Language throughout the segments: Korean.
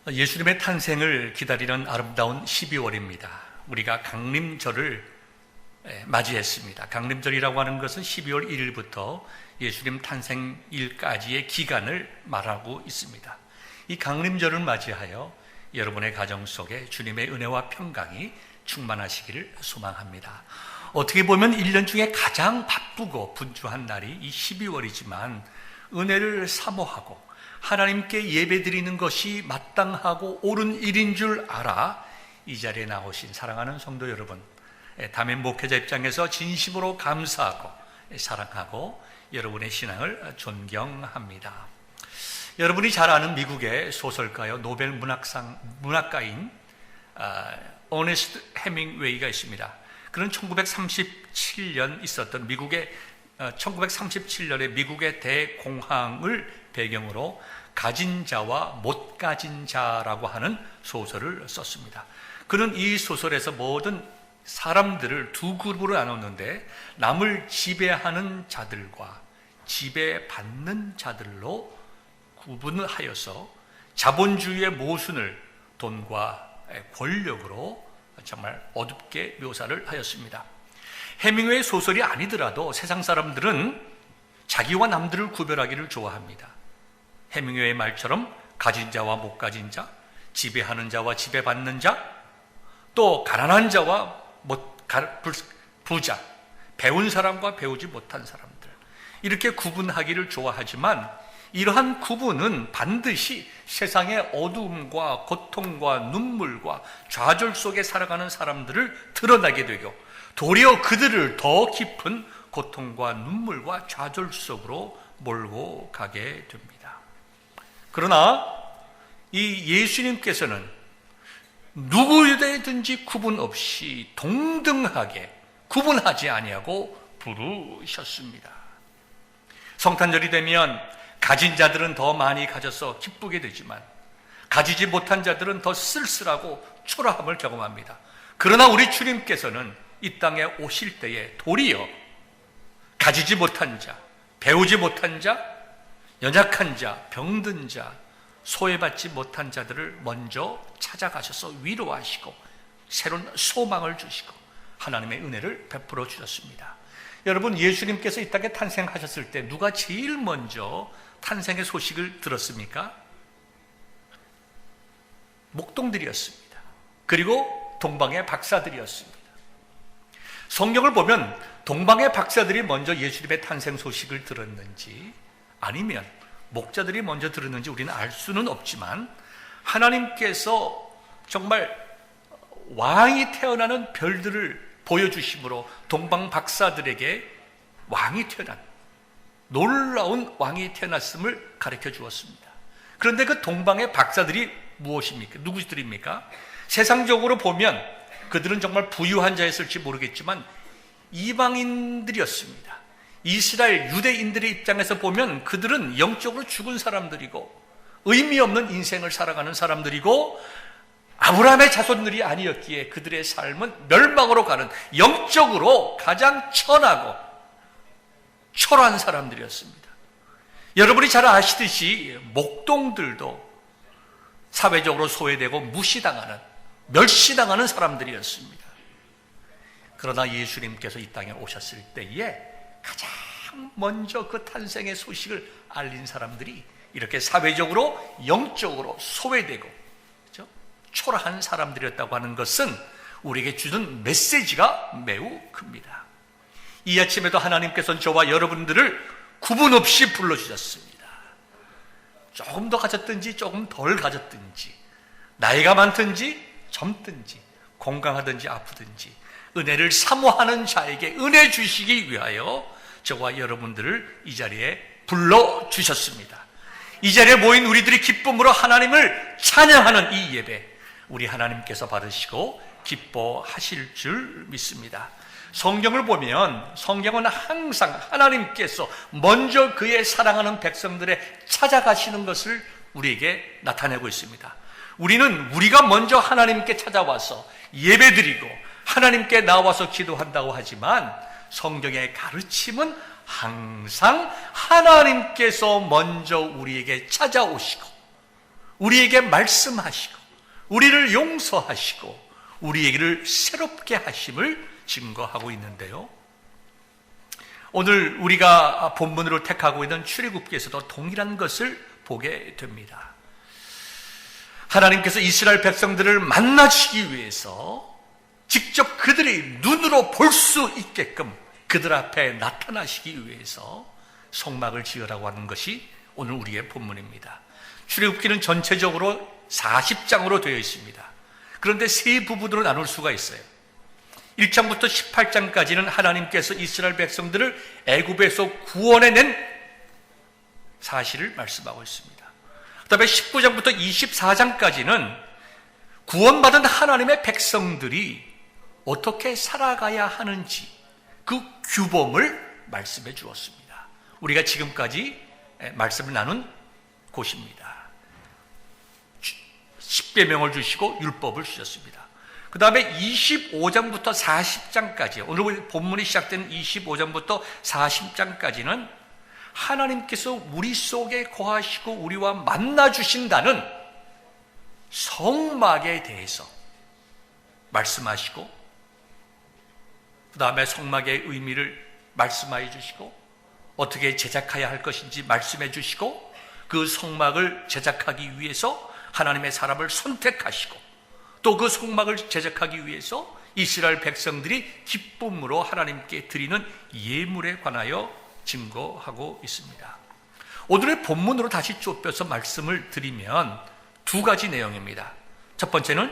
예수님의 탄생을 기다리는 아름다운 12월입니다. 우리가 강림절을 맞이했습니다. 강림절이라고 하는 것은 12월 1일부터 예수님 탄생일까지의 기간을 말하고 있습니다. 이 강림절을 맞이하여 여러분의 가정 속에 주님의 은혜와 평강이 충만하시기를 소망합니다. 어떻게 보면 1년 중에 가장 바쁘고 분주한 날이 이 12월이지만 은혜를 사모하고 하나님께 예배드리는 것이 마땅하고 옳은 일인 줄 알아 이 자리에 나오신 사랑하는 성도 여러분, 담임 목회자 입장에서 진심으로 감사하고 사랑하고 여러분의 신앙을 존경합니다. 여러분이 잘 아는 미국의 소설가요 노벨 문학가인 어네스트 해밍웨이가 있습니다. 그는 1937년 있었던 1937년의 미국의 대공황을 배경으로 가진 자와 못 가진 자라고 하는 소설을 썼습니다. 그는 이 소설에서 모든 사람들을 두 그룹으로 나눴는데 남을 지배하는 자들과 지배받는 자들로 구분을 하여서 자본주의의 모순을 돈과 권력으로 정말 어둡게 묘사를 하였습니다. 해밍웨이 소설이 아니더라도 세상 사람들은 자기와 남들을 구별하기를 좋아합니다. 해밍웨이의 말처럼 가진 자와 못 가진 자, 지배하는 자와 지배받는 자, 또 가난한 자와 부자, 배운 사람과 배우지 못한 사람들, 이렇게 구분하기를 좋아하지만 이러한 구분은 반드시 세상의 어두움과 고통과 눈물과 좌절 속에 살아가는 사람들을 드러나게 되고 도리어 그들을 더 깊은 고통과 눈물과 좌절 속으로 몰고 가게 됩니다. 그러나 이 예수님께서는 누구에든지 구분 없이 동등하게 구분하지 아니하고 부르셨습니다. 성탄절이 되면 가진 자들은 더 많이 가져서 기쁘게 되지만 가지지 못한 자들은 더 쓸쓸하고 초라함을 경험합니다. 그러나 우리 주님께서는 이 땅에 오실 때에 도리어 가지지 못한 자, 배우지 못한 자, 연약한 자, 병든 자, 소외받지 못한 자들을 먼저 찾아가셔서 위로하시고 새로운 소망을 주시고 하나님의 은혜를 베풀어 주셨습니다. 여러분, 예수님께서 이 땅에 탄생하셨을 때 누가 제일 먼저 탄생의 소식을 들었습니까? 목동들이었습니다. 그리고 동방의 박사들이었습니다. 성경을 보면 동방의 박사들이 먼저 예수님의 탄생 소식을 들었는지 아니면 목자들이 먼저 들었는지 우리는 알 수는 없지만 하나님께서 정말 왕이 태어나는 별들을 보여주심으로 동방 박사들에게 왕이 태어난, 놀라운 왕이 태어났음을 가르쳐 주었습니다. 그런데 그 동방의 박사들이 무엇입니까? 누구들입니까? 세상적으로 보면 그들은 정말 부유한 자였을지 모르겠지만 이방인들이었습니다. 이스라엘 유대인들의 입장에서 보면 그들은 영적으로 죽은 사람들이고 의미 없는 인생을 살아가는 사람들이고 아브라함의 자손들이 아니었기에 그들의 삶은 멸망으로 가는 영적으로 가장 천하고 초라한 사람들이었습니다. 여러분이 잘 아시듯이 목동들도 사회적으로 소외되고 무시당하는, 멸시당하는 사람들이었습니다. 그러나 예수님께서 이 땅에 오셨을 때에 가장 먼저 그 탄생의 소식을 알린 사람들이 이렇게 사회적으로 영적으로 소외되고 그렇죠? 초라한 사람들이었다고 하는 것은 우리에게 주는 메시지가 매우 큽니다. 이 아침에도 하나님께서는 저와 여러분들을 구분 없이 불러주셨습니다. 조금 더 가졌든지 조금 덜 가졌든지, 나이가 많든지 젊든지, 건강하든지 아프든지 은혜를 사모하는 자에게 은혜 주시기 위하여 저와 여러분들을 이 자리에 불러주셨습니다. 이 자리에 모인 우리들이 기쁨으로 하나님을 찬양하는 이 예배, 우리 하나님께서 받으시고 기뻐하실 줄 믿습니다. 성경을 보면 성경은 항상 하나님께서 먼저 그의 사랑하는 백성들의 찾아가시는 것을 우리에게 나타내고 있습니다. 우리는 우리가 먼저 하나님께 찾아와서 예배드리고 하나님께 나와서 기도한다고 하지만 성경의 가르침은 항상 하나님께서 먼저 우리에게 찾아오시고 우리에게 말씀하시고 우리를 용서하시고 우리에게를 새롭게 하심을 증거하고 있는데요. 오늘 우리가 본문으로 택하고 있는 출애굽기에서도 동일한 것을 보게 됩니다. 하나님께서 이스라엘 백성들을 만나시기 위해서 직접 그들의 눈으로 볼 수 있게끔 그들 앞에 나타나시기 위해서 성막을 지으라고 하는 것이 오늘 우리의 본문입니다. 출애굽기는 전체적으로 40장으로 되어 있습니다. 그런데 세 부분으로 나눌 수가 있어요. 1장부터 18장까지는 하나님께서 이스라엘 백성들을 애굽에서 구원해낸 사실을 말씀하고 있습니다. 그 다음에 19장부터 24장까지는 구원받은 하나님의 백성들이 어떻게 살아가야 하는지 그 규범을 말씀해 주었습니다. 우리가 지금까지 말씀을 나눈 곳입니다. 10계명을 주시고 율법을 주셨습니다. 그 다음에 25장부터 40장까지, 오늘 본문이 시작되는 25장부터 40장까지는 하나님께서 우리 속에 거하시고 우리와 만나 주신다는 성막에 대해서 말씀하시고, 그 다음에 성막의 의미를 말씀해 주시고 어떻게 제작해야 할 것인지 말씀해 주시고, 그 성막을 제작하기 위해서 하나님의 사람을 선택하시고, 또 그 성막을 제작하기 위해서 이스라엘 백성들이 기쁨으로 하나님께 드리는 예물에 관하여 증거하고 있습니다. 오늘의 본문으로 다시 좁혀서 말씀을 드리면 두 가지 내용입니다. 첫 번째는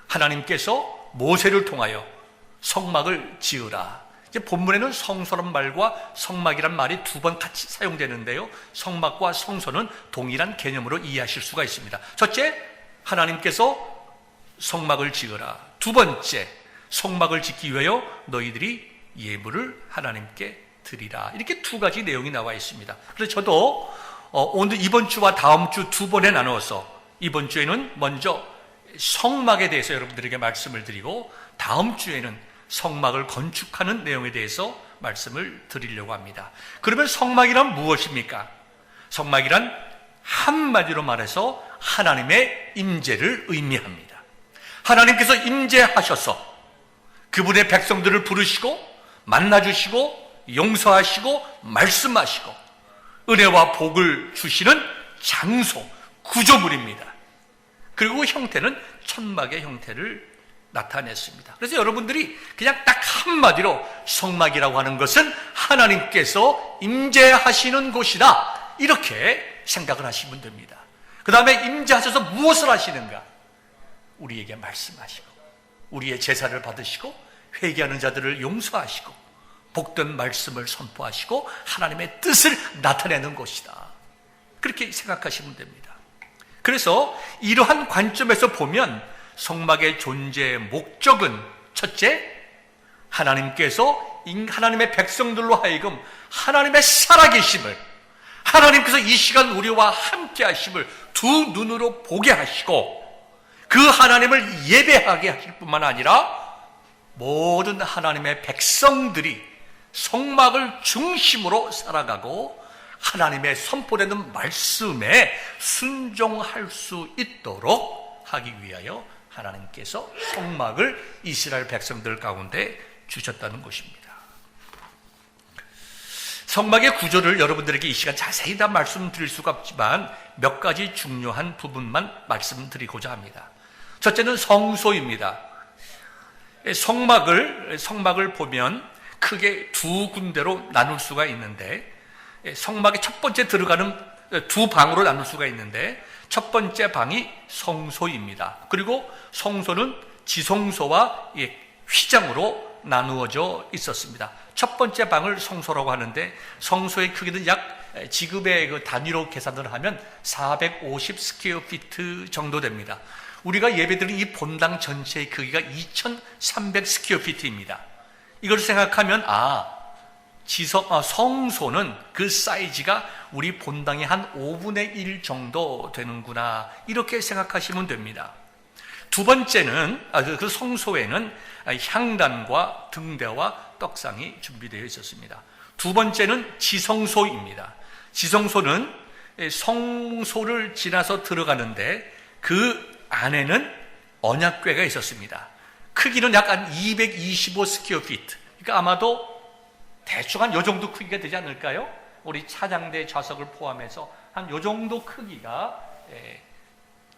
하나님께서 모세를 통하여 성막을 지으라. 이제 본문에는 성소란 말과 성막이란 말이 두 번 같이 사용되는데요, 성막과 성소는 동일한 개념으로 이해하실 수가 있습니다. 첫째, 하나님께서 성막을 지으라. 두 번째, 성막을 짓기 위하여 너희들이 예물을 하나님께 드리라. 이렇게 두 가지 내용이 나와 있습니다. 그래서 저도 오늘 이번 주와 다음 주 두 번에 나누어서 이번 주에는 먼저 성막에 대해서 여러분들에게 말씀을 드리고, 다음 주에는 성막을 건축하는 내용에 대해서 말씀을 드리려고 합니다. 그러면 성막이란 무엇입니까? 성막이란 한마디로 말해서 하나님의 임재를 의미합니다. 하나님께서 임재하셔서 그분의 백성들을 부르시고 만나주시고 용서하시고 말씀하시고 은혜와 복을 주시는 장소, 구조물입니다. 그리고 형태는 천막의 형태를 나타냈습니다. 그래서 여러분들이 그냥 딱 한마디로 성막이라고 하는 것은 하나님께서 임재하시는 곳이다, 이렇게 생각을 하시면 됩니다. 그 다음에 임재하셔서 무엇을 하시는가? 우리에게 말씀하시고 우리의 제사를 받으시고 회개하는 자들을 용서하시고 복된 말씀을 선포하시고 하나님의 뜻을 나타내는 곳이다, 그렇게 생각하시면 됩니다. 그래서 이러한 관점에서 보면 성막의 존재의 목적은 첫째, 하나님께서 하나님의 백성들로 하여금 하나님의 살아계심을, 하나님께서 이 시간 우리와 함께 하심을 두 눈으로 보게 하시고 그 하나님을 예배하게 하실 뿐만 아니라 모든 하나님의 백성들이 성막을 중심으로 살아가고 하나님의 선포되는 말씀에 순종할 수 있도록 하기 위하여 하나님께서 성막을 이스라엘 백성들 가운데 주셨다는 것입니다. 성막의 구조를 여러분들에게 이 시간 자세히 다 말씀드릴 수가 없지만 몇 가지 중요한 부분만 말씀드리고자 합니다. 첫째는 성소입니다. 성막을 보면 크게 두 군데로 나눌 수가 있는데, 성막의 첫 번째 들어가는 두 방으로 나눌 수가 있는데, 첫 번째 방이 성소입니다. 그리고 성소는 지성소와 휘장으로 나누어져 있었습니다. 첫 번째 방을 성소라고 하는데, 성소의 크기는 약 지금의 그 단위로 계산을 하면 450 스퀘어 피트 정도 됩니다. 우리가 예배드린 이 본당 전체의 크기가 2300 스퀘어 피트입니다. 이걸 생각하면 성소는 그 사이즈가 우리 본당의 한 5분의 1 정도 되는구나, 이렇게 생각하시면 됩니다. 두 번째는 그 성소에는 향단과 등대와 떡상이 준비되어 있었습니다. 두 번째는 지성소입니다. 지성소는 성소를 지나서 들어가는데 그 안에는 언약궤가 있었습니다. 크기는 약간 225 스퀘어 피트. 그러니까 아마도 대충 한 요 정도 크기가 되지 않을까요? 우리 차장대 좌석을 포함해서 한 요 정도 크기가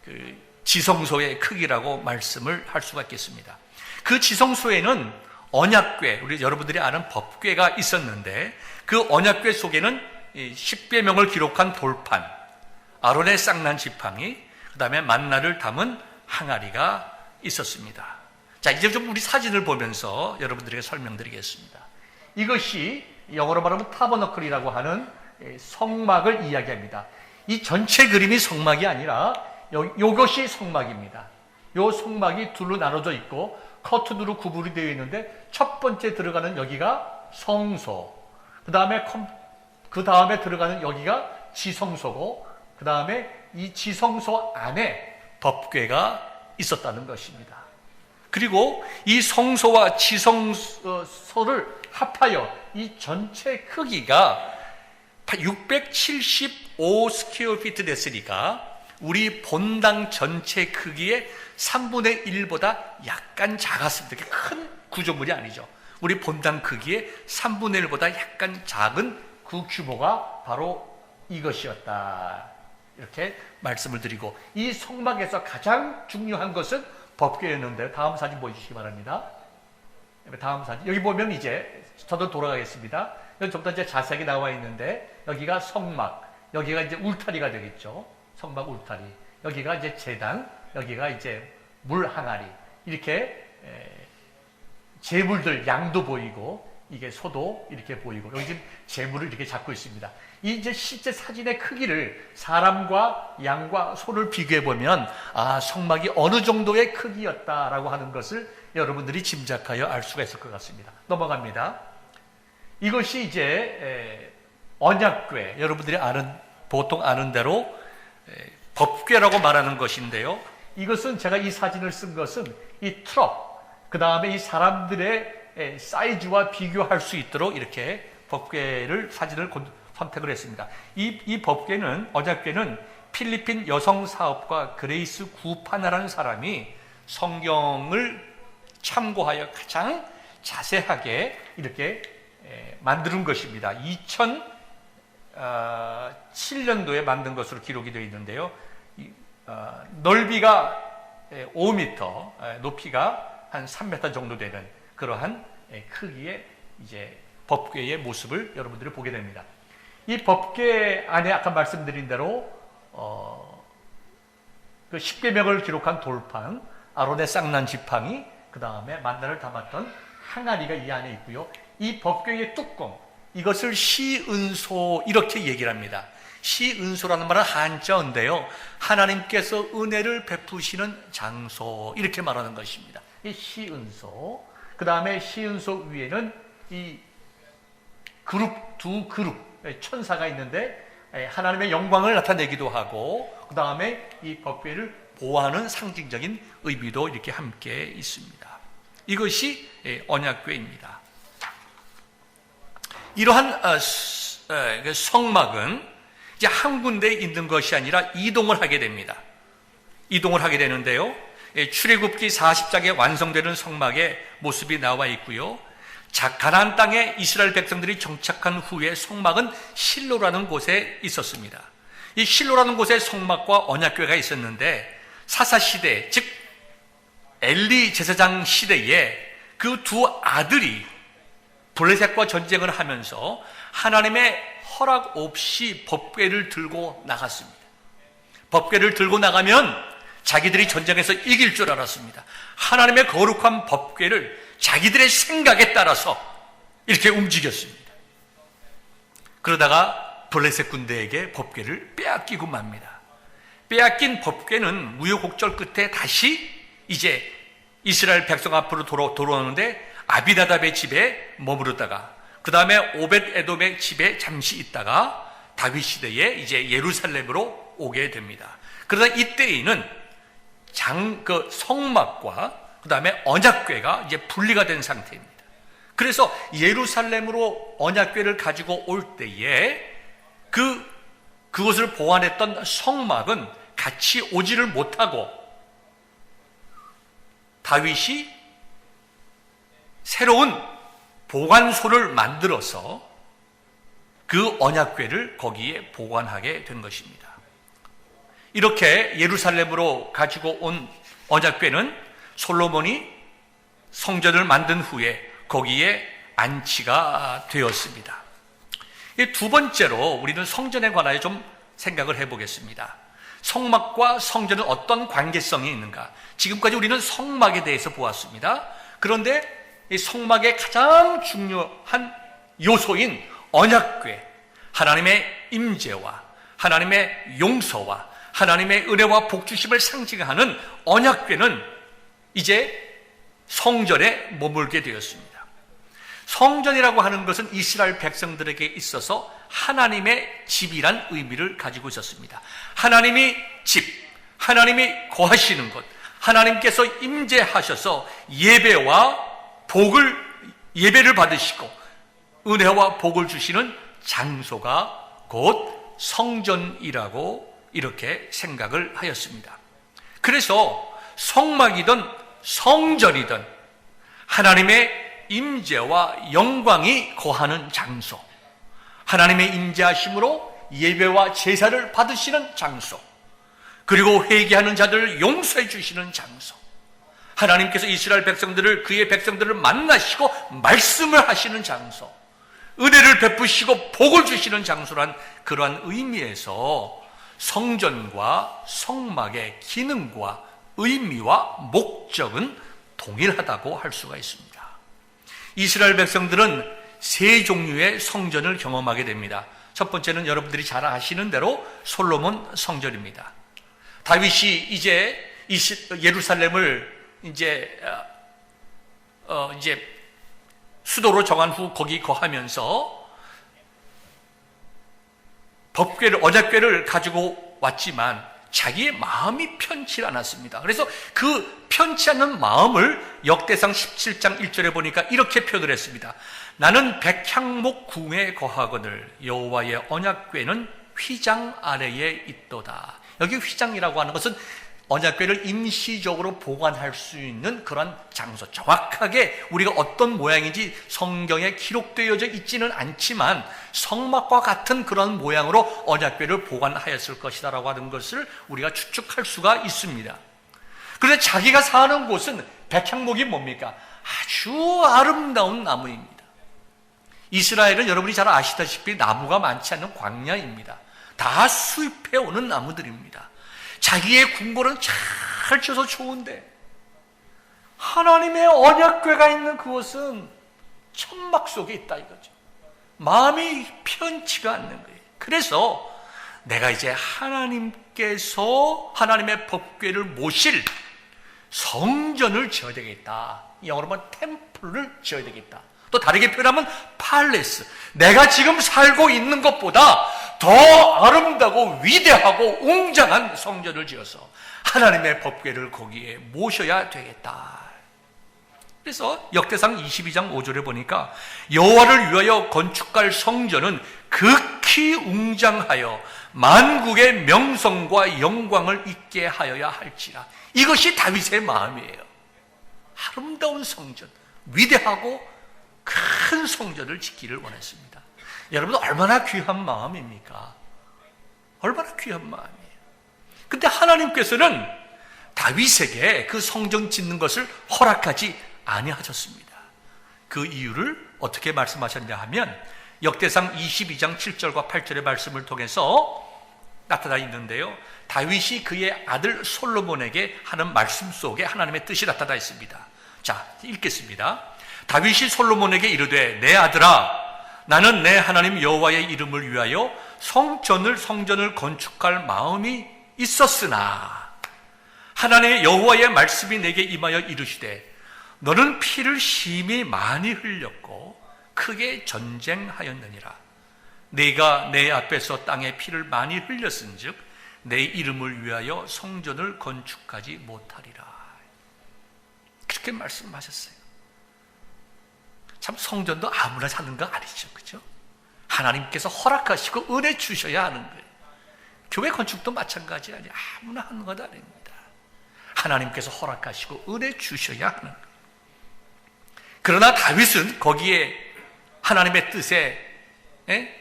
그 지성소의 크기라고 말씀을 할 수가 있겠습니다. 그 지성소에는 언약궤, 우리 여러분들이 아는 법궤가 있었는데 그 언약궤 속에는 10계명을 기록한 돌판, 아론의 쌍난 지팡이, 그 다음에 만나를 담은 항아리가 있었습니다. 자, 이제 좀 우리 사진을 보면서 여러분들에게 설명드리겠습니다. 이것이 영어로 말하면 타버너클이라고 하는 성막을 이야기합니다. 이 전체 그림이 성막이 아니라 이것이 성막입니다. 이 성막이 둘로 나눠져 있고 커튼으로 구분이 되어 있는데 첫 번째 들어가는 여기가 성소, 그 다음에 들어가는 여기가 지성소고, 그 다음에 이 지성소 안에 법궤가 있었다는 것입니다. 그리고 이 성소와 지성소를 합하여 이 전체 크기가 675 스퀘어 피트 됐으니까 우리 본당 전체 크기의 3분의 1보다 약간 작았습니다. 이렇게 큰 구조물이 아니죠. 우리 본당 크기의 3분의 1보다 약간 작은 그 규모가 바로 이것이었다. 이렇게 말씀을 드리고, 이 성막에서 가장 중요한 것은 법궤였는데요. 다음 사진 보여주시기 바랍니다. 다음 사진. 여기 보면 이제 저도 돌아가겠습니다. 여기 좀 더 이제 자세하게 나와 있는데 여기가 성막, 여기가 이제 울타리가 되겠죠. 성막 울타리. 여기가 이제 제단, 여기가 이제 물 항아리. 이렇게 제물들 양도 보이고 이게 소도 이렇게 보이고 여기 지금 제물을 이렇게 잡고 있습니다. 이 이제 실제 사진의 크기를 사람과 양과 소를 비교해 보면 성막이 어느 정도의 크기였다라고 하는 것을 여러분들이 짐작하여 알 수가 있을 것 같습니다. 넘어갑니다. 이것이 이제 언약궤, 여러분들이 보통 아는 대로 법궤라고 말하는 것인데요. 이것은 제가 이 사진을 쓴 것은 이 트럭, 그 다음에 이 사람들의 사이즈와 비교할 수 있도록 이렇게 사진을 선택을 했습니다. 이 법궤는, 언약궤는 필리핀 여성 사업가 그레이스 구파나라는 사람이 성경을 참고하여 가장 자세하게 이렇게 만드는 것입니다. 2007년도에 만든 것으로 기록이 되어 있는데요. 넓이가 5m, 높이가 한 3m 정도 되는 그러한 크기의 이제 법궤의 모습을 여러분들이 보게 됩니다. 이 법궤 안에 아까 말씀드린 대로 그 10계명을 기록한 돌판, 아론의 쌍난 지팡이, 그 다음에 만나를 담았던 항아리가 이 안에 있고요. 이 법궤의 뚜껑, 이것을 시은소 이렇게 얘기를 합니다. 시은소라는 말은 한자어인데요. 하나님께서 은혜를 베푸시는 장소 이렇게 말하는 것입니다. 이 시은소. 그 다음에 시은소 위에는 이 두 그룹 천사가 있는데 하나님의 영광을 나타내기도 하고, 그 다음에 이 법궤를 보호하는 상징적인 의미도 이렇게 함께 있습니다. 이것이 언약궤입니다. 이러한 성막은 이제 한 군데에 있는 것이 아니라 이동을 하게 됩니다. 이동을 하게 되는데요. 출애굽기 40장에 완성되는 성막의 모습이 나와 있고요. 가나안 땅에 이스라엘 백성들이 정착한 후에 성막은 실로라는 곳에 있었습니다. 이 실로라는 곳에 성막과 언약궤가 있었는데 사사시대, 즉 엘리 제사장 시대에 그 두 아들이 블레셋과 전쟁을 하면서 하나님의 허락 없이 법궤를 들고 나갔습니다. 법궤를 들고 나가면 자기들이 전쟁에서 이길 줄 알았습니다. 하나님의 거룩한 법궤를 자기들의 생각에 따라서 이렇게 움직였습니다. 그러다가 블레셋 군대에게 법궤를 빼앗기고 맙니다. 빼앗긴 법궤는 우여곡절 끝에 다시 이제 이스라엘 백성 앞으로 돌아오는데 아비나답의 집에 머무르다가 그 다음에 오벳 에돔의 집에 잠시 있다가 다윗 시대에 이제 예루살렘으로 오게 됩니다. 그러다 이때에는 성막과 그 다음에 언약궤가 이제 분리가 된 상태입니다. 그래서 예루살렘으로 언약궤를 가지고 올 때에 그 그것을 보완했던 성막은 같이 오지를 못하고 다윗이 새로운 보관소를 만들어서 그 언약궤를 거기에 보관하게 된 것입니다. 이렇게 예루살렘으로 가지고 온 언약궤는 솔로몬이 성전을 만든 후에 거기에 안치가 되었습니다. 두 번째로 우리는 성전에 관하여 좀 생각을 해보겠습니다. 성막과 성전은 어떤 관계성이 있는가? 지금까지 우리는 성막에 대해서 보았습니다. 그런데 이 성막의 가장 중요한 요소인 언약궤, 하나님의 임재와 하나님의 용서와 하나님의 은혜와 복주심을 상징하는 언약궤는 이제 성전에 머물게 되었습니다. 성전이라고 하는 것은 이스라엘 백성들에게 있어서 하나님의 집이란 의미를 가지고 있었습니다. 하나님이 집, 하나님이 거하시는 곳, 하나님께서 임재하셔서 예배를 받으시고 은혜와 복을 주시는 장소가 곧 성전이라고 이렇게 생각을 하였습니다. 그래서 성막이든 성전이든 하나님의 임재와 영광이 거하는 장소, 하나님의 임재하심으로 예배와 제사를 받으시는 장소, 그리고 회개하는 자들을 용서해 주시는 장소, 하나님께서 이스라엘 백성들을, 그의 백성들을 만나시고 말씀을 하시는 장소, 은혜를 베푸시고 복을 주시는 장소란 그러한 의미에서 성전과 성막의 기능과 의미와 목적은 동일하다고 할 수가 있습니다. 이스라엘 백성들은 세 종류의 성전을 경험하게 됩니다. 첫 번째는 여러분들이 잘 아시는 대로 솔로몬 성전입니다. 다윗이 이제 예루살렘을 이제 수도로 정한 후 거기 거하면서 법궤를, 언약궤를 가지고 왔지만 자기의 마음이 편치 않았습니다. 그래서 그 편치 않는 마음을 역대상 17장 1절에 보니까 이렇게 표현을 했습니다. 나는 백향목 궁에 거하거늘 여호와의 언약궤는 휘장 아래에 있도다. 여기 휘장이라고 하는 것은 언약궤를 임시적으로 보관할 수 있는 그런 장소, 정확하게 우리가 어떤 모양인지 성경에 기록되어져 있지는 않지만 성막과 같은 그런 모양으로 언약궤를 보관하였을 것이다라고 하는 것을 우리가 추측할 수가 있습니다. 그런데 자기가 사는 곳은 백향목이 뭡니까? 아주 아름다운 나무입니다. 이스라엘은 여러분이 잘 아시다시피 나무가 많지 않은 광야입니다. 다 수입해오는 나무들입니다. 자기의 궁궐은 잘 쳐서 좋은데 하나님의 언약궤가 있는 그곳은 천막 속에 있다 이거죠. 마음이 편치가 않는 거예요. 그래서 내가 이제 하나님께서 하나님의 법궤를 모실 성전을 지어야 되겠다. 영어로 하면 템플을 지어야 되겠다. 또 다르게 표현하면 팔레스, 내가 지금 살고 있는 것보다 더 아름다고 위대하고 웅장한 성전을 지어서 하나님의 법궤를 거기에 모셔야 되겠다. 그래서 역대상 22장 5절에 보니까 여호와를 위하여 건축할 성전은 극히 웅장하여 만국의 명성과 영광을 있게 하여야 할지라. 이것이 다윗의 마음이에요. 아름다운 성전, 위대하고 큰 성전을 짓기를 원했습니다. 여러분 얼마나 귀한 마음입니까? 얼마나 귀한 마음이에요. 근데 하나님께서는 다윗에게 그 성전 짓는 것을 허락하지 아니하셨습니다. 그 이유를 어떻게 말씀하셨냐 하면 역대상 22장 7절과 8절의 말씀을 통해서 나타나 있는데요, 다윗이 그의 아들 솔로몬에게 하는 말씀 속에 하나님의 뜻이 나타나 있습니다. 자, 읽겠습니다. 다윗이 솔로몬에게 이르되 내 아들아, 나는 내 하나님 여호와의 이름을 위하여 성전을 건축할 마음이 있었으나 하나님의 여호와의 말씀이 내게 임하여 이르시되 너는 피를 심히 많이 흘렸고 크게 전쟁하였느니라. 네가 내 앞에서 땅에 피를 많이 흘렸은즉 내 이름을 위하여 성전을 건축하지 못하리라. 그렇게 말씀하셨어요. 참 성전도 아무나 사는 거 아니죠, 그죠? 하나님께서 허락하시고 은혜 주셔야 하는 거예요. 교회 건축도 마찬가지 아니에요. 아무나 하는 것 아닙니다. 하나님께서 허락하시고 은혜 주셔야 하는 거예요. 그러나 다윗은 거기에 하나님의 뜻에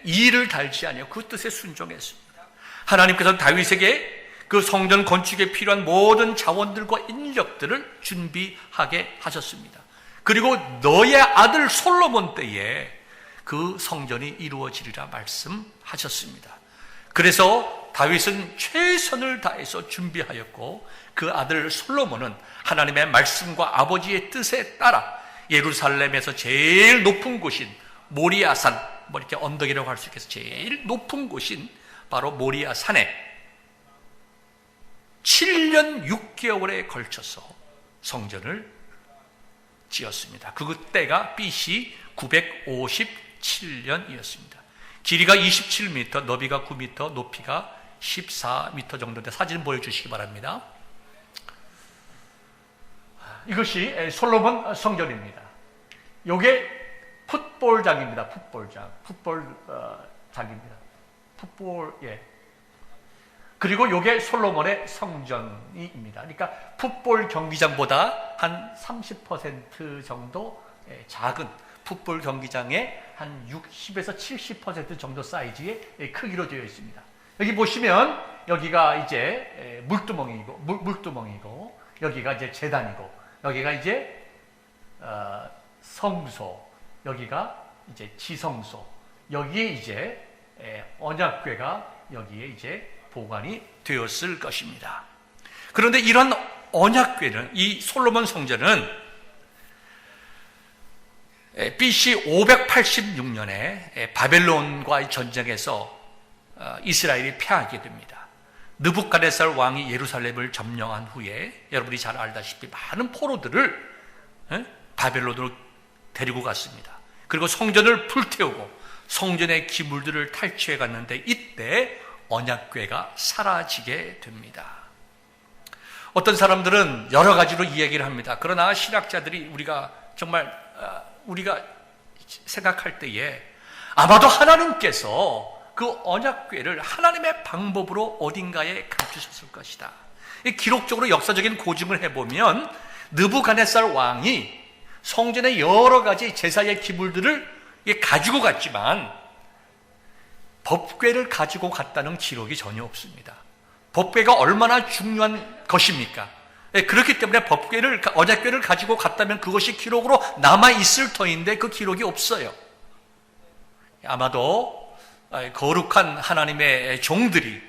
이의를 달지 아니하고 그 뜻에 순종했습니다. 하나님께서는 다윗에게 그 성전 건축에 필요한 모든 자원들과 인력들을 준비하게 하셨습니다. 그리고 너의 아들 솔로몬 때에 그 성전이 이루어지리라 말씀하셨습니다. 그래서 다윗은 최선을 다해서 준비하였고 그 아들 솔로몬은 하나님의 말씀과 아버지의 뜻에 따라 예루살렘에서 제일 높은 곳인 모리아산, 이렇게 언덕이라고 할 수 있겠어요. 제일 높은 곳인 바로 모리아산에 7년 6개월에 걸쳐서 성전을 지었습니다. 그때가 BC 957년이었습니다. 길이가 27m, 너비가 9m, 높이가 14m 정도인데 사진 보여주시기 바랍니다. 이것이 솔로몬 성전입니다. 이게 풋볼장입니다. 풋볼장입니다. 그리고 이게 솔로몬의 성전입니다. 그러니까 풋볼 경기장보다 한 30% 정도 작은 풋볼 경기장의 한 60에서 70% 정도 사이즈의 크기로 되어 있습니다. 여기 보시면 여기가 이제 물두멍이고 여기가 이제 제단이고 여기가 이제 성소, 여기가 이제 지성소, 여기에 이제 언약궤가 여기에 이제 보관이 되었을 것입니다. 그런데 이런 언약궤는, 이 솔로몬 성전은 BC 586년에 바벨론과의 전쟁에서 이스라엘이 패하게 됩니다. 느부갓네살 왕이 예루살렘을 점령한 후에 여러분이 잘 알다시피 많은 포로들을 바벨론으로 데리고 갔습니다. 그리고 성전을 불태우고 성전의 기물들을 탈취해 갔는데 이때 언약궤가 사라지게 됩니다. 어떤 사람들은 여러 가지로 이야기를 합니다. 그러나 신학자들이 우리가 생각할 때에 아마도 하나님께서 그 언약궤를 하나님의 방법으로 어딘가에 감추셨을 것이다. 기록적으로 역사적인 고증을 해보면 느부갓네살 왕이 성전의 여러 가지 제사의 기물들을 가지고 갔지만 법궤를 가지고 갔다는 기록이 전혀 없습니다. 법궤가 얼마나 중요한 것입니까? 그렇기 때문에 언약궤를 가지고 갔다면 그것이 기록으로 남아있을 터인데 그 기록이 없어요. 아마도 거룩한 하나님의 종들이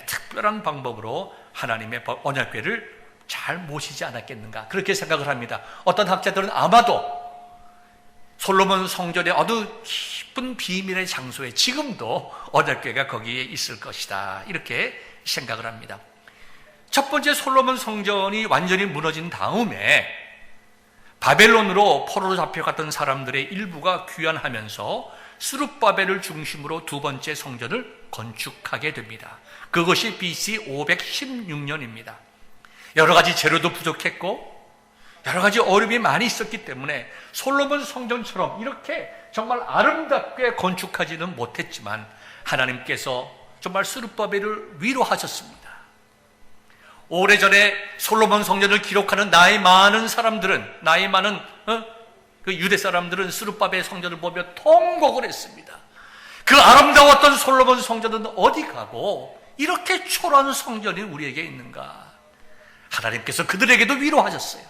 특별한 방법으로 하나님의 언약궤를 잘 모시지 않았겠는가, 그렇게 생각을 합니다. 어떤 학자들은 아마도 솔로몬 성전의 아주 깊은 비밀의 장소에 지금도 언약궤가 거기에 있을 것이다, 이렇게 생각을 합니다. 첫 번째 솔로몬 성전이 완전히 무너진 다음에 바벨론으로 포로로 잡혀갔던 사람들의 일부가 귀환하면서 스룹바벨을 중심으로 두 번째 성전을 건축하게 됩니다. 그것이 BC 516년입니다. 여러 가지 재료도 부족했고 여러 가지 어려움이 많이 있었기 때문에 솔로몬 성전처럼 이렇게 정말 아름답게 건축하지는 못했지만 하나님께서 정말 스룹바벨을 위로하셨습니다. 오래전에 솔로몬 성전을 기록하는 나이 많은 그 유대 사람들은 스룹바벨 성전을 보며 통곡을 했습니다. 그 아름다웠던 솔로몬 성전은 어디 가고 이렇게 초라한 성전이 우리에게 있는가? 하나님께서 그들에게도 위로하셨어요.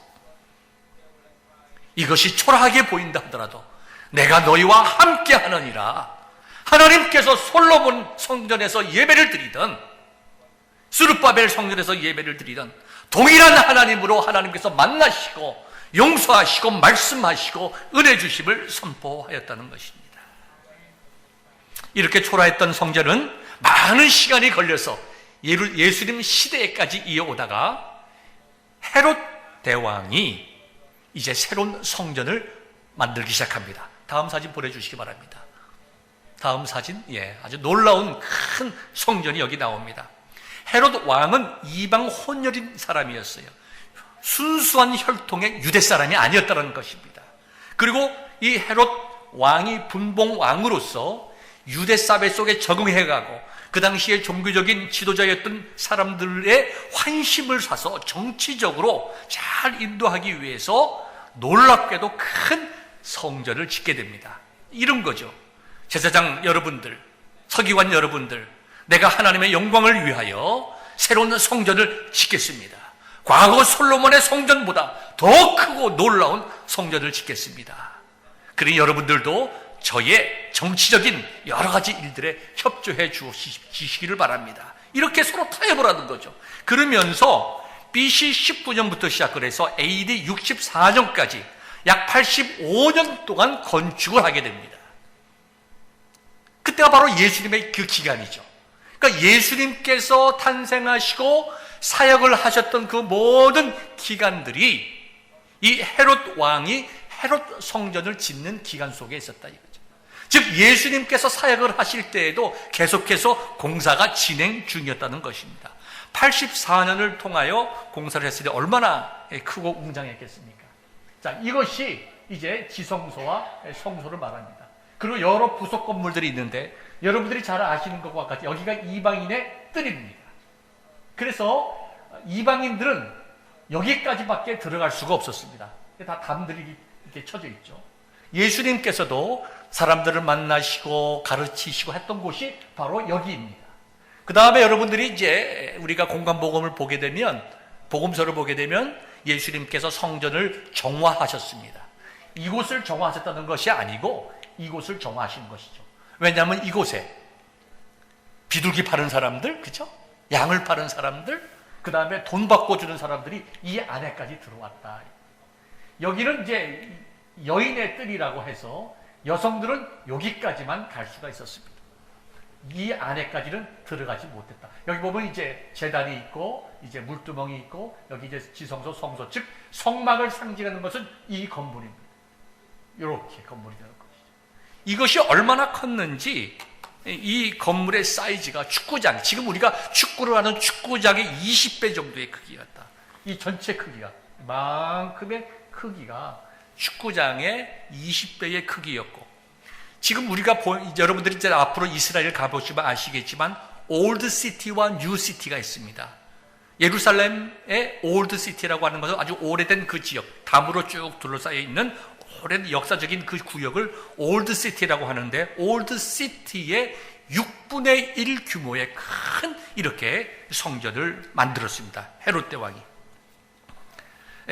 이것이 초라하게 보인다 하더라도 내가 너희와 함께 하느니라. 하나님께서 솔로몬 성전에서 예배를 드리던 스룹바벨 성전에서 예배를 드리던 동일한 하나님으로 하나님께서 만나시고 용서하시고 말씀하시고 은혜 주심을 선포하였다는 것입니다. 이렇게 초라했던 성전은 많은 시간이 걸려서 예수님 시대에까지 이어오다가 헤롯 대왕이 이제 새로운 성전을 만들기 시작합니다. 다음 사진 보내주시기 바랍니다. 다음 사진, 아주 놀라운 큰 성전이 여기 나옵니다. 헤롯 왕은 이방 혼혈인 사람이었어요. 순수한 혈통의 유대 사람이 아니었다는 것입니다. 그리고 이 헤롯 왕이 분봉 왕으로서 유대 사회 속에 적응해가고 그 당시에 종교적인 지도자였던 사람들의 환심을 사서 정치적으로 잘 인도하기 위해서 놀랍게도 큰 성전을 짓게 됩니다. 이런 거죠. 제사장 여러분들, 서기관 여러분들, 내가 하나님의 영광을 위하여 새로운 성전을 짓겠습니다. 과거 솔로몬의 성전보다 더 크고 놀라운 성전을 짓겠습니다. 그러니 여러분들도 저의 정치적인 여러 가지 일들에 협조해 주시기를 바랍니다. 이렇게 서로 타협을 거죠. 그러면서 BC 19년부터 시작을 해서 AD 64년까지 약 85년 동안 건축을 하게 됩니다. 그때가 바로 예수님의 그 기간이죠. 그러니까 예수님께서 탄생하시고 사역을 하셨던 그 모든 기간들이 이 헤롯 왕이 헤롯 성전을 짓는 기간 속에 있었다 이거죠. 즉 예수님께서 사역을 하실 때에도 계속해서 공사가 진행 중이었다는 것입니다. 84년을 통하여 공사를 했을 때 얼마나 크고 웅장했겠습니까? 자, 이것이 이제 지성소와 성소를 말합니다. 그리고 여러 부속 건물들이 있는데 여러분들이 잘 아시는 것과 같이 여기가 이방인의 뜰입니다. 그래서 이방인들은 여기까지밖에 들어갈 수가 없었습니다. 다 담들이 이렇게 쳐져 있죠. 예수님께서도 사람들을 만나시고 가르치시고 했던 곳이 바로 여기입니다. 그 다음에 여러분들이 이제 우리가 공간복음을 보게 되면, 복음서를 보게 되면 예수님께서 성전을 정화하셨습니다. 이곳을 정화하셨다는 것이 아니고 이곳을 정화하신 것이죠. 왜냐하면 이곳에 비둘기 파는 사람들, 그죠? 양을 파는 사람들, 그 다음에 돈 받고 주는 사람들이 이 안에까지 들어왔다. 여기는 이제 여인의 뜰이라고 해서 여성들은 여기까지만 갈 수가 있었습니다. 이 안에까지는 들어가지 못했다. 여기 보면 이제 제단이 있고, 이제 물두멍이 있고, 여기 이제 지성소, 성소, 즉 성막을 상징하는 것은 이 건물입니다. 이렇게 건물이 되는 것이죠. 이것이 얼마나 컸는지 이 건물의 사이즈가 축구장, 지금 우리가 축구를 하는 축구장의 20배 정도의 크기였다. 이 전체 크기가, 이만큼의 크기가 축구장의 20배의 크기였고, 지금 우리가 여러분들이 이제 앞으로 이스라엘 가보시면 아시겠지만 올드 시티와 뉴 시티가 있습니다. 예루살렘의 올드 시티라고 하는 것은 아주 오래된 그 지역, 담으로 쭉 둘러싸여 있는 오랜 역사적인 그 구역을 올드 시티라고 하는데, 올드 시티의 6분의 1 규모의 큰 이렇게 성전을 만들었습니다. 헤롯 대왕이.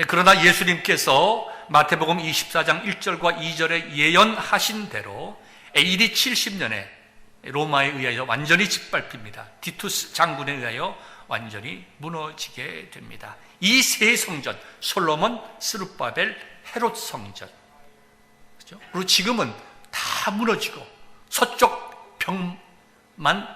그러나 예수님께서 마태복음 24장 1절과 2절에 예언하신 대로 AD 70년에 로마에 의하여 완전히 짓밟힙니다. 디투스 장군에 의하여 완전히 무너지게 됩니다. 이 세 성전, 솔로몬, 스룹바벨, 헤롯 성전, 그렇죠? 그리고 지금은 다 무너지고 서쪽 벽만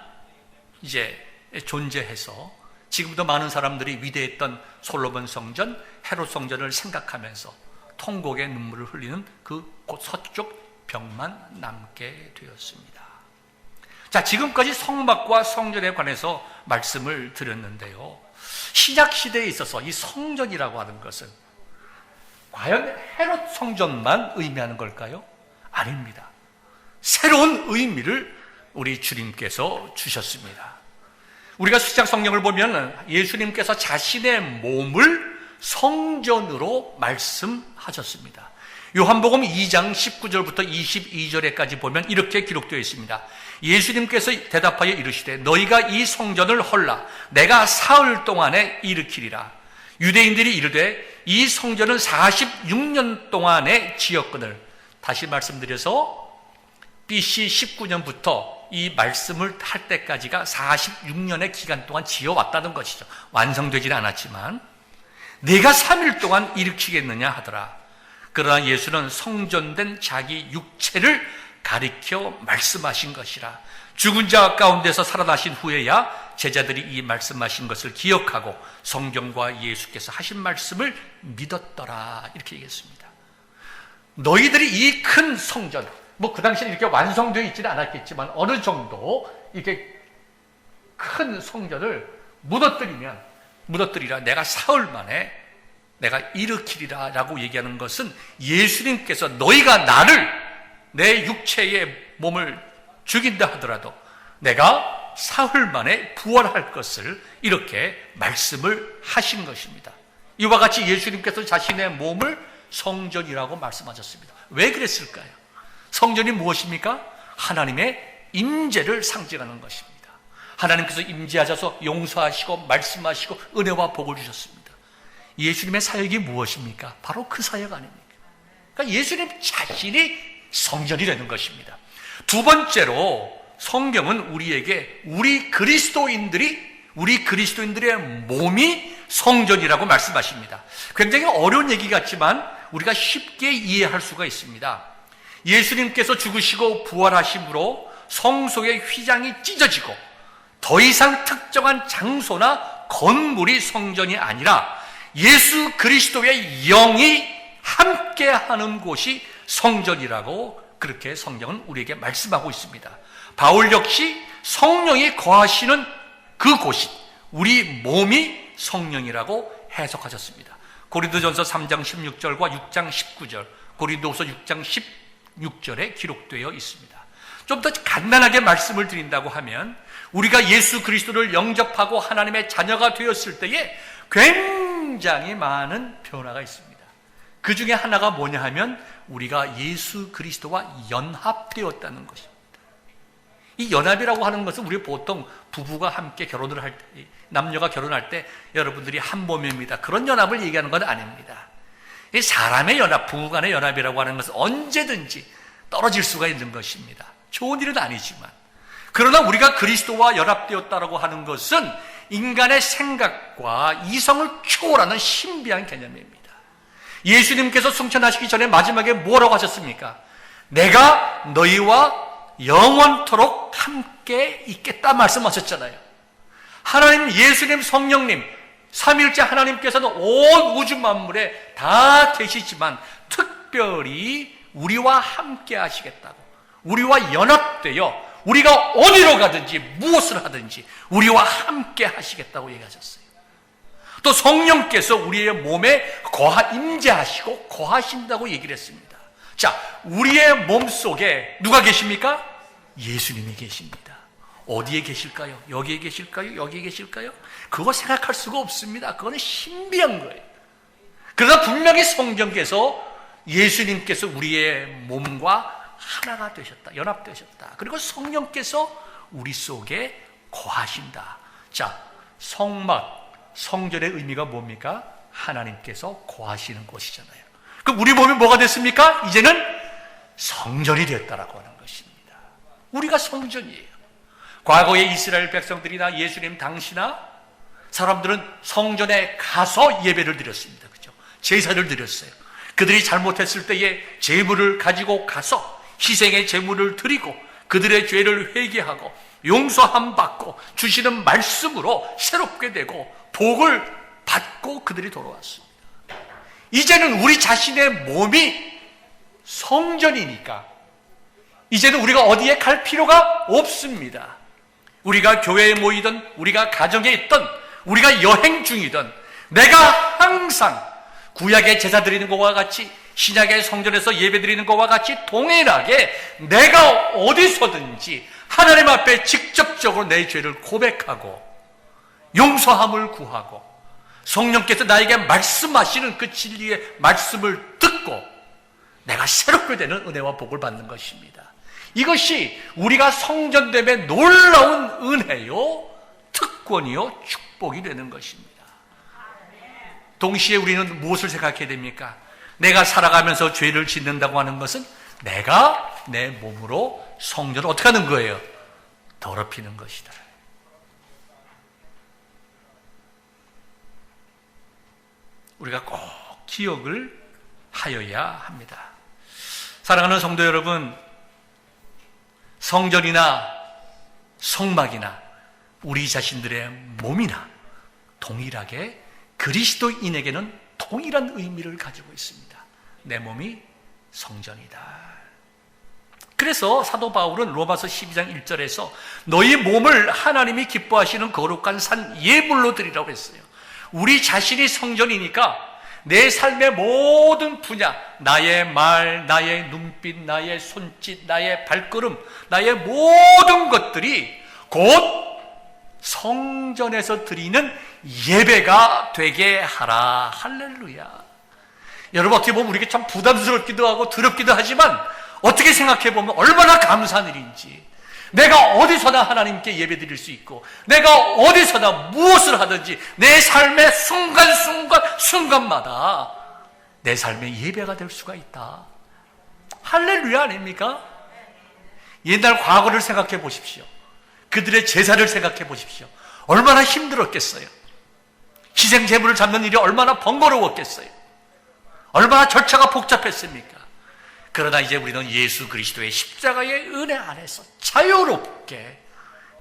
이제 존재해서 지금도 많은 사람들이 위대했던 솔로몬 성전, 헤롯 성전을 생각하면서 통곡의 눈물을 흘리는 그 서쪽 벽만 남게 되었습니다. 자, 지금까지 성막과 성전에 관해서 말씀을 드렸는데요. 신약 시대에 있어서 이 성전이라고 하는 것은 과연 헤롯 성전만 의미하는 걸까요? 아닙니다. 새로운 의미를 우리 주님께서 주셨습니다. 우리가 신약 성경을 보면 예수님께서 자신의 몸을 성전으로 말씀하셨습니다. 요한복음 2장 19절부터 22절에까지 보면 이렇게 기록되어 있습니다. 예수님께서 대답하여 이르시되 너희가 이 성전을 헐라 내가 사흘 동안에 일으키리라. 유대인들이 이르되 이 성전은 46년 동안에 지었거늘. 다시 말씀드려서 BC 19년부터 이 말씀을 할 때까지가 46년의 기간 동안 지어왔다는 것이죠. 완성되지는 않았지만 내가 3일 동안 일으키겠느냐 하더라. 그러나 예수는 성전된 자기 육체를 가리켜 말씀하신 것이라. 죽은 자 가운데서 살아나신 후에야 제자들이 이 말씀하신 것을 기억하고 성경과 예수께서 하신 말씀을 믿었더라. 이렇게 얘기했습니다. 너희들이 이 큰 성전, 그 당시에 이렇게 완성되어 있지는 않았겠지만 어느 정도 이렇게 큰 성전을 무너뜨리라. 내가 사흘 만에 내가 일으키리라 라고 얘기하는 것은 예수님께서 너희가 나를 내 육체의 몸을 죽인다 하더라도 내가 사흘 만에 부활할 것을 이렇게 말씀을 하신 것입니다. 이와 같이 예수님께서 자신의 몸을 성전이라고 말씀하셨습니다. 왜 그랬을까요? 성전이 무엇입니까? 하나님의 임재를 상징하는 것입니다. 하나님께서 임재하셔서 용서하시고 말씀하시고 은혜와 복을 주셨습니다. 예수님의 사역이 무엇입니까? 바로 그 사역 아닙니까? 그러니까 예수님 자신이 성전이 되는 것입니다. 두 번째로 성경은 우리에게 우리 그리스도인들의 몸이 성전이라고 말씀하십니다. 굉장히 어려운 얘기 같지만 우리가 쉽게 이해할 수가 있습니다. 예수님께서 죽으시고 부활하심으로 성소의 휘장이 찢어지고 더 이상 특정한 장소나 건물이 성전이 아니라 예수 그리스도의 영이 함께하는 곳이 성전이라고 그렇게 성경은 우리에게 말씀하고 있습니다. 바울 역시 성령이 거하시는 그곳이 우리 몸이 성령이라고 해석하셨습니다. 고린도전서 3장 16절과 6장 19절, 고린도후서 6장 16절에 기록되어 있습니다. 좀 더 간단하게 말씀을 드린다고 하면 우리가 예수 그리스도를 영접하고 하나님의 자녀가 되었을 때에 굉장히 많은 변화가 있습니다. 그 중에 하나가 뭐냐 하면 우리가 예수 그리스도와 연합되었다는 것입니다. 이 연합이라고 하는 것은 우리 보통 부부가 함께 결혼을 할 때, 남녀가 결혼할 때 여러분들이 한 몸입니다. 그런 연합을 얘기하는 건 아닙니다. 이 사람의 연합, 부부간의 연합이라고 하는 것은 언제든지 떨어질 수가 있는 것입니다. 좋은 일은 아니지만. 그러나 우리가 그리스도와 연합되었다고 하는 것은 인간의 생각과 이성을 초월하는 신비한 개념입니다. 예수님께서 승천하시기 전에 마지막에 뭐라고 하셨습니까? 내가 너희와 영원토록 함께 있겠다 말씀하셨잖아요. 하나님, 예수님, 성령님, 삼위일체 하나님께서는 온 우주 만물에 다 계시지만 특별히 우리와 함께 하시겠다고, 우리와 연합되어 우리가 어디로 가든지 무엇을 하든지 우리와 함께 하시겠다고 얘기하셨어요. 또 성령께서 우리의 몸에 임재하시고 거하신다고 얘기를 했습니다. 자, 우리의 몸 속에 누가 계십니까? 예수님이 계십니다. 어디에 계실까요? 여기에 계실까요? 여기에 계실까요? 그거 생각할 수가 없습니다. 그거는 신비한 거예요. 그러나 분명히 성경께서 예수님께서 우리의 몸과 하나가 되셨다, 연합되셨다. 그리고 성령께서 우리 속에 거하신다. 자, 성전의 의미가 뭡니까? 하나님께서 거하시는 곳이잖아요. 그럼 우리 몸이 뭐가 됐습니까? 이제는 성전이 되었다라고 하는 것입니다. 우리가 성전이에요. 과거에 이스라엘 백성들이나 예수님 당시나 사람들은 성전에 가서 예배를 드렸습니다. 그죠? 제사를 드렸어요. 그들이 잘못했을 때에 제물을 가지고 가서 희생의 제물을 드리고 그들의 죄를 회개하고 용서함 받고 주시는 말씀으로 새롭게 되고 복을 받고 그들이 돌아왔습니다. 이제는 우리 자신의 몸이 성전이니까 이제는 우리가 어디에 갈 필요가 없습니다. 우리가 교회에 모이든 우리가 가정에 있든 우리가 여행 중이든 내가 항상 구약의 제사 드리는 것과 같이 신약의 성전에서 예배 드리는 것과 같이 동일하게 내가 어디서든지 하나님 앞에 직접적으로 내 죄를 고백하고 용서함을 구하고 성령께서 나에게 말씀하시는 그 진리의 말씀을 듣고 내가 새롭게 되는 은혜와 복을 받는 것입니다. 이것이 우리가 성전됨의 놀라운 은혜요, 특권이요, 축복이 되는 것입니다. 동시에 우리는 무엇을 생각해야 됩니까? 내가 살아가면서 죄를 짓는다고 하는 것은 내가 내 몸으로 성전을 어떻게 하는 거예요? 더럽히는 것이다. 우리가 꼭 기억을 하여야 합니다. 사랑하는 성도 여러분, 성전이나 성막이나 우리 자신들의 몸이나 동일하게 그리스도인에게는 동일한 의미를 가지고 있습니다. 내 몸이 성전이다. 그래서 사도 바울은 로마서 12장 1절에서 너희 몸을 하나님이 기뻐하시는 거룩한 산 예물로 드리라고 했어요. 우리 자신이 성전이니까 내 삶의 모든 분야, 나의 말, 나의 눈빛, 나의 손짓, 나의 발걸음, 나의 모든 것들이 곧 성전에서 드리는 예배가 되게 하라. 할렐루야. 여러분, 어떻게 보면 우리가 참 부담스럽기도 하고 두렵기도 하지만 어떻게 생각해 보면 얼마나 감사한 일인지. 내가 어디서나 하나님께 예배 드릴 수 있고, 내가 어디서나 무엇을 하든지 내 삶의 순간마다 내 삶의 예배가 될 수가 있다. 할렐루야 아닙니까? 옛날 과거를 생각해 보십시오. 그들의 제사를 생각해 보십시오. 얼마나 힘들었겠어요. 희생 제물을 잡는 일이 얼마나 번거로웠겠어요. 얼마나 절차가 복잡했습니까? 그러나 이제 우리는 예수 그리스도의 십자가의 은혜 안에서 자유롭게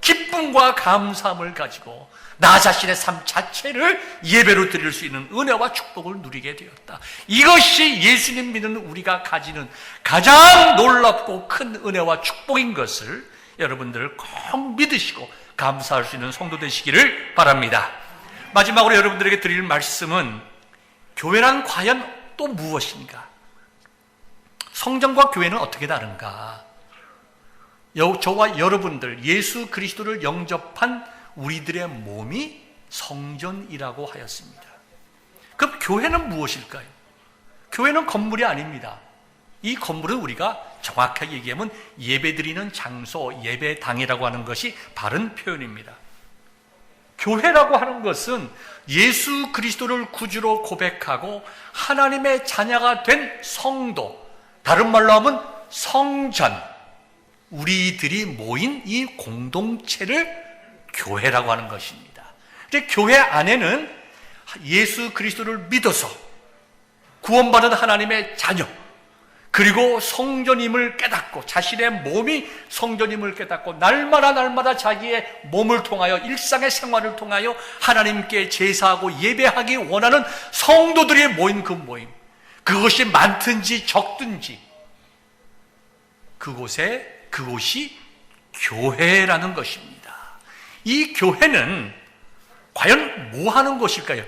기쁨과 감사함을 가지고 나 자신의 삶 자체를 예배로 드릴 수 있는 은혜와 축복을 누리게 되었다. 이것이 예수님 믿는 우리가 가지는 가장 놀랍고 큰 은혜와 축복인 것을 여러분들 꼭 믿으시고 감사할 수 있는 성도 되시기를 바랍니다. 마지막으로 여러분들에게 드릴 말씀은, 교회란 과연 또 무엇인가? 성전과 교회는 어떻게 다른가? 저와 여러분들, 예수 그리스도를 영접한 우리들의 몸이 성전이라고 하였습니다. 그럼 교회는 무엇일까요? 교회는 건물이 아닙니다. 이 건물은 우리가 정확하게 얘기하면 예배드리는 장소, 예배당이라고 하는 것이 바른 표현입니다. 교회라고 하는 것은 예수 그리스도를 구주로 고백하고 하나님의 자녀가 된 성도, 다른 말로 하면 성전, 우리들이 모인 이 공동체를 교회라고 하는 것입니다. 근데 교회 안에는 예수 그리스도를 믿어서 구원받은 하나님의 자녀, 그리고 성전임을 깨닫고 자신의 몸이 성전임을 깨닫고 날마다 자기의 몸을 통하여 일상의 생활을 통하여 하나님께 제사하고 예배하기 원하는 성도들이 모인 그 모임, 그것이 많든지 적든지 그곳이 교회라는 것입니다. 이 교회는 과연 뭐 하는 것일까요?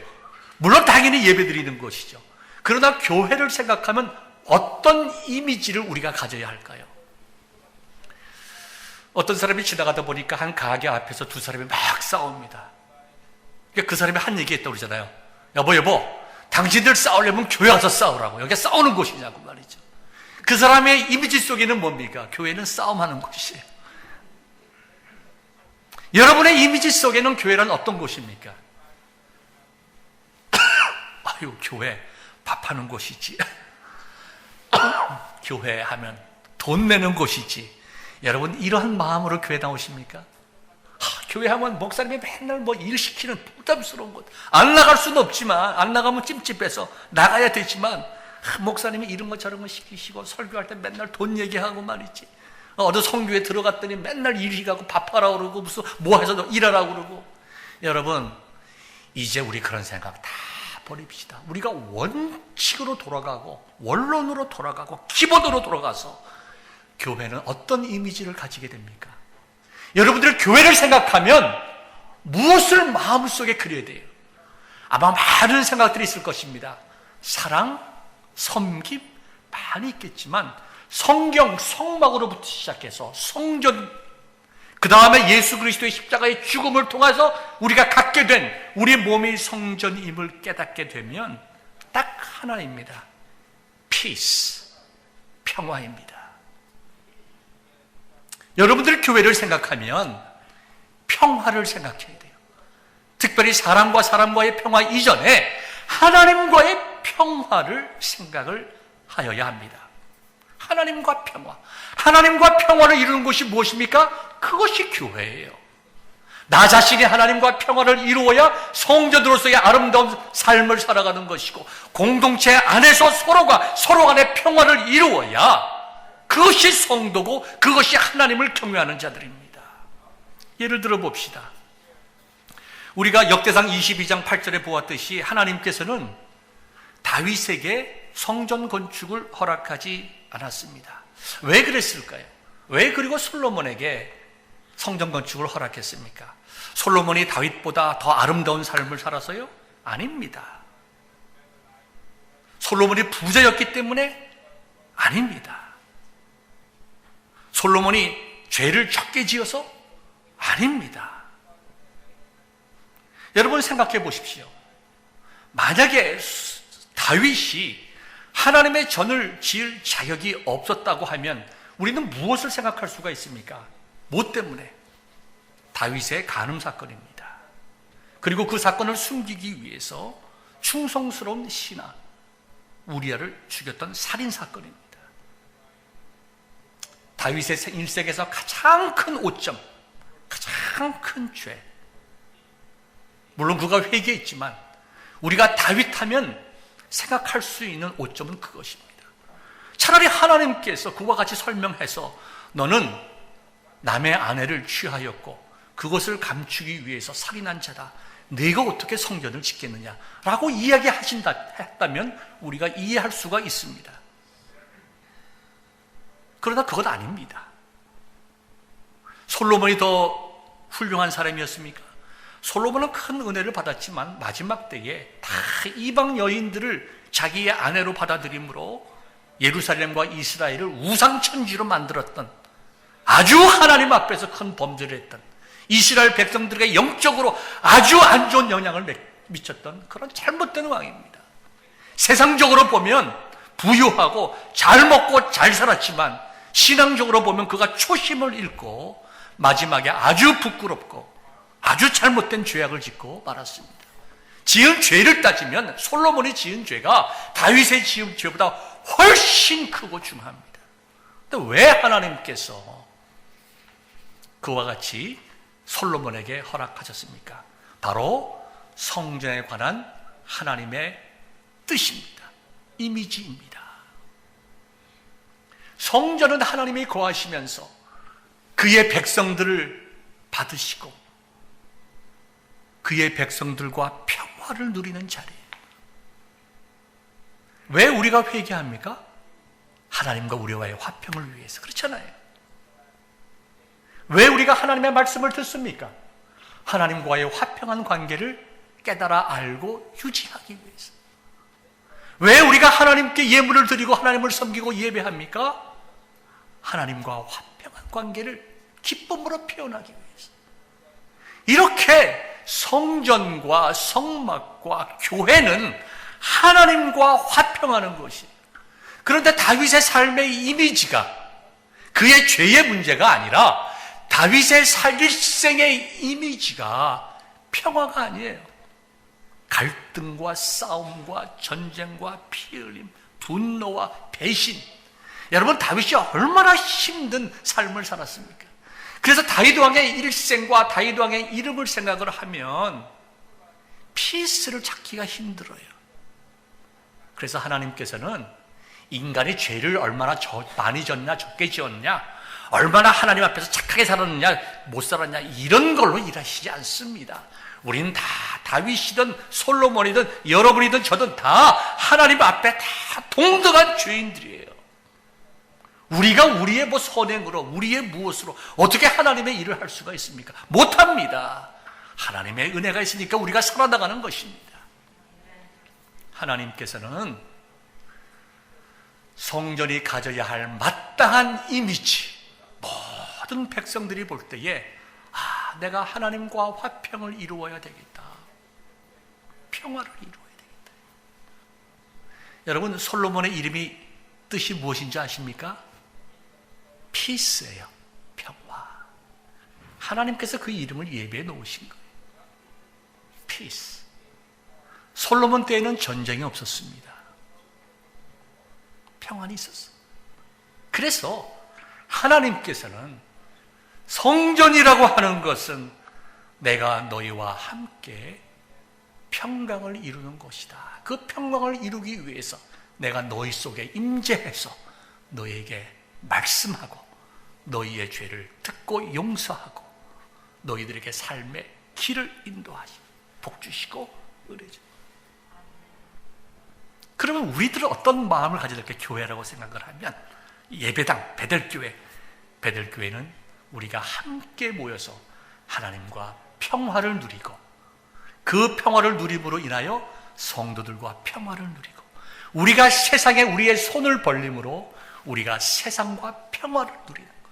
물론 당연히 예배드리는 것이죠. 그러나 교회를 생각하면 어떤 이미지를 우리가 가져야 할까요? 어떤 사람이 지나가다 보니까 한 가게 앞에서 두 사람이 막 싸웁니다. 그러니까 그 사람이 한 얘기 했다고 그러잖아요. 여보, 당신들 싸우려면 교회 와서 싸우라고. 여기가 싸우는 곳이냐고 말이죠. 그 사람의 이미지 속에는 뭡니까? 교회는 싸움하는 곳이에요. 여러분의 이미지 속에는 교회란 어떤 곳입니까? 아유, 교회 밥하는 곳이지. 교회 하면 돈 내는 곳이지. 여러분, 이러한 마음으로 교회 나오십니까? 교회 하면 목사님이 맨날 일 시키는 부담스러운 것. 안 나갈 수는 없지만, 안 나가면 찜찜해서 나가야 되지만, 목사님이 이런 거 저런 거 시키시고 설교할 때 맨날 돈 얘기하고 말이지. 어느 성교에 들어갔더니 맨날 일하고 밥하라 그러고 무슨 뭐 해서 일하라고 그러고. 여러분, 이제 우리 그런 생각 다 버립시다. 우리가 원칙으로 돌아가고 원론으로 돌아가고 기본으로 돌아가서 교회는 어떤 이미지를 가지게 됩니까? 여러분들 교회를 생각하면 무엇을 마음속에 그려야 돼요? 아마 많은 생각들이 있을 것입니다. 사랑, 섬김 많이 있겠지만 성경, 성막으로부터 시작해서 성전, 그 다음에 예수 그리스도의 십자가의 죽음을 통해서 우리가 갖게 된 우리 몸이 성전임을 깨닫게 되면 딱 하나입니다. Peace, 평화입니다. 여러분들 교회를 생각하면 평화를 생각해야 돼요. 특별히 사람과 사람과의 평화 이전에 하나님과의 평화를 생각을 하여야 합니다. 하나님과 평화를 이루는 것이 무엇입니까? 그것이 교회예요. 나 자신이 하나님과 평화를 이루어야 성전으로서의 아름다운 삶을 살아가는 것이고, 공동체 안에서 서로 간의 평화를 이루어야 그것이 성도고 그것이 하나님을 경외하는 자들입니다. 예를 들어 봅시다. 우리가 역대상 22장 8절에 보았듯이 하나님께서는 다윗에게 성전 건축을 허락하지 않았습니다. 왜 그랬을까요? 왜 그리고 솔로몬에게 성전 건축을 허락했습니까? 솔로몬이 다윗보다 더 아름다운 삶을 살아서요? 아닙니다. 솔로몬이 부자였기 때문에? 아닙니다. 솔로몬이 죄를 적게 지어서? 아닙니다. 여러분 생각해 보십시오. 만약에 다윗이 하나님의 전을 지을 자격이 없었다고 하면 우리는 무엇을 생각할 수가 있습니까? 뭐 때문에? 다윗의 간음 사건입니다. 그리고 그 사건을 숨기기 위해서 충성스러운 신하 우리아를 죽였던 살인 사건입니다. 다윗의 일생에서 가장 큰 오점, 가장 큰 죄. 물론 그가 회개했지만 우리가 다윗하면 생각할 수 있는 오점은 그것입니다. 차라리 하나님께서 그와 같이 설명해서 너는 남의 아내를 취하였고 그것을 감추기 위해서 살인한 자다. 네가 어떻게 성전을 짓겠느냐 라고 이야기하신다 했다면 우리가 이해할 수가 있습니다. 그러나 그건 아닙니다. 솔로몬이 더 훌륭한 사람이었습니까? 솔로몬은 큰 은혜를 받았지만 마지막 때에 다 이방 여인들을 자기의 아내로 받아들임으로 예루살렘과 이스라엘을 우상천지로 만들었던, 아주 하나님 앞에서 큰 범죄를 했던, 이스라엘 백성들에게 영적으로 아주 안 좋은 영향을 미쳤던 그런 잘못된 왕입니다. 세상적으로 보면 부유하고 잘 먹고 잘 살았지만 신앙적으로 보면 그가 초심을 잃고 마지막에 아주 부끄럽고 아주 잘못된 죄악을 짓고 말았습니다. 지은 죄를 따지면 솔로몬이 지은 죄가 다윗의 지은 죄보다 훨씬 크고 중요합니다. 근데 왜 하나님께서 그와 같이 솔로몬에게 허락하셨습니까? 바로 성전에 관한 하나님의 뜻입니다. 이미지입니다. 성전은 하나님이 거하시면서 그의 백성들을 받으시고 그의 백성들과 평화를 누리는 자리예요. 왜 우리가 회개합니까? 하나님과 우리와의 화평을 위해서. 그렇잖아요. 왜 우리가 하나님의 말씀을 듣습니까? 하나님과의 화평한 관계를 깨달아 알고 유지하기 위해서. 왜 우리가 하나님께 예물을 드리고 하나님을 섬기고 예배합니까? 하나님과 화평한 관계를 기쁨으로 표현하기 위해서. 이렇게 성전과 성막과 교회는 하나님과 화평하는 것이에요. 그런데 다윗의 삶의 이미지가 그의 죄의 문제가 아니라 다윗의 일생의 이미지가 평화가 아니에요. 갈등과 싸움과 전쟁과 피 흘림, 분노와 배신. 여러분, 다윗이 얼마나 힘든 삶을 살았습니까? 그래서 다윗 왕의 일생과 다윗 왕의 이름을 생각을 하면 피스를 찾기가 힘들어요. 그래서 하나님께서는 인간이 죄를 얼마나 많이 졌냐 적게 지었냐, 얼마나 하나님 앞에서 착하게 살았느냐 못 살았냐 이런 걸로 일하시지 않습니다. 우리는 다 다윗이든 솔로몬이든 여러분이든 저든 다 하나님 앞에 다 동등한 죄인들이에요. 우리가 우리의 선행으로 우리의 무엇으로 어떻게 하나님의 일을 할 수가 있습니까? 못합니다. 하나님의 은혜가 있으니까 우리가 살아나가는 것입니다. 하나님께서는 성전이 가져야 할 마땅한 이미지, 모든 백성들이 볼 때에 내가 하나님과 화평을 이루어야 되겠다. 평화를 이루어야 되겠다. 여러분, 솔로몬의 이름이 뜻이 무엇인지 아십니까? 피스예요. 평화. 하나님께서 그 이름을 예배해 놓으신 거예요. 피스. 솔로몬 때에는 전쟁이 없었습니다. 평안이 있었어요. 그래서 하나님께서는 성전이라고 하는 것은 내가 너희와 함께 평강을 이루는 것이다. 그 평강을 이루기 위해서 내가 너희 속에 임재해서 너희에게 말씀하고 너희의 죄를 듣고 용서하고 너희들에게 삶의 길을 인도하시고 복주시고 은혜주시고. 그러면 우리들은 어떤 마음을 가져야 될까? 교회라고 생각을 하면 예배당, 베델교회는 우리가 함께 모여서 하나님과 평화를 누리고 그 평화를 누림으로 인하여 성도들과 평화를 누리고 우리가 세상에 우리의 손을 벌림으로 우리가 세상과 평화를 누리는 거예요.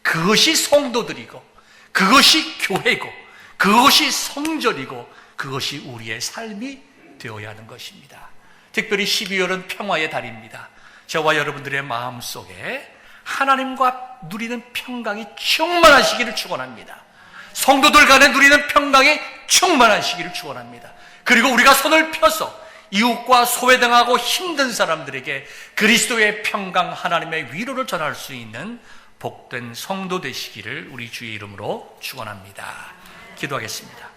그것이 성도들이고 그것이 교회고 그것이 성전이고 그것이 우리의 삶이 되어야 하는 것입니다. 특별히 12월은 평화의 달입니다. 저와 여러분들의 마음속에 하나님과 누리는 평강이 충만하시기를 축원합니다. 성도들 간에 누리는 평강이 충만하시기를 축원합니다. 그리고 우리가 손을 펴서 이웃과 소외당하고 힘든 사람들에게 그리스도의 평강, 하나님의 위로를 전할 수 있는 복된 성도 되시기를 우리 주의 이름으로 축원합니다. 기도하겠습니다.